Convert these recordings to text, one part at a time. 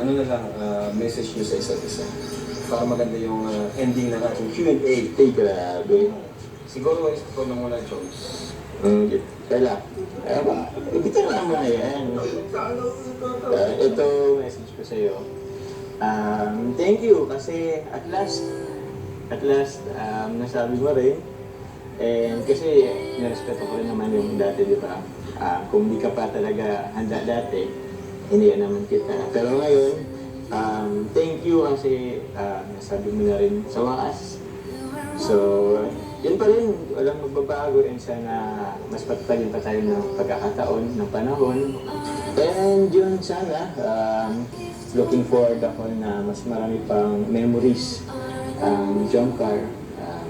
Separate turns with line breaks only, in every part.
ano na lang, message nyo sa isa't isa. Para maganda yung ending ng ating Q&A.
Ay, grabe.
Siguro, ito na muna, Jones.
Kala. Ibita na naman na yan. Ito, message ko sa'yo. Thank you kasi at last, nasabi mo rin. And kasi, nirespeto ko rin naman yung dati, di ba? Kung di ka pa talaga handa dati, hindi naman kita. Pero ngayon, thank you kasi nasabi mo na rin sa wakas. So, yun pa rin, walang magbabago and sana mas patagin pa tayo ng pagkakataon, ng panahon. And yun sana, looking forward ako na mas marami pang memories jump car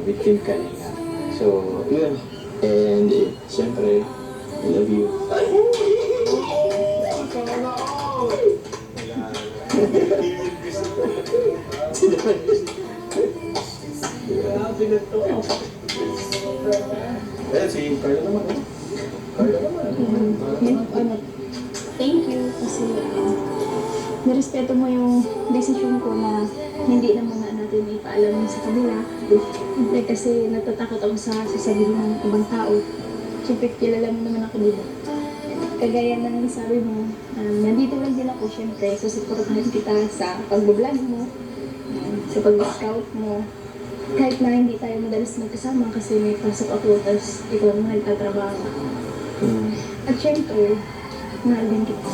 with Team Kalinga. So, yun. And siyempre, I love you.
Grabe na to. Si Carla naman. Carla naman.
Thank you kasi nirespeto mo yung desisyon ko na hindi naman na natin ipaalam sa kanila. Siyempre kasi natatakot ako sa sasabihin ng ibang tao. Siyempre kilala mo naman ako dito. Kagaya ng sabi mo, nandito lang din ako siyempre. Susuportahan kita sa pag-vlog mo, sa pag-scout mo. Kahit na hindi tayo madalas magkasama kasi may pasok ako, tapos ikaw naman nagtatrabaho. At syempre, mahal din kita.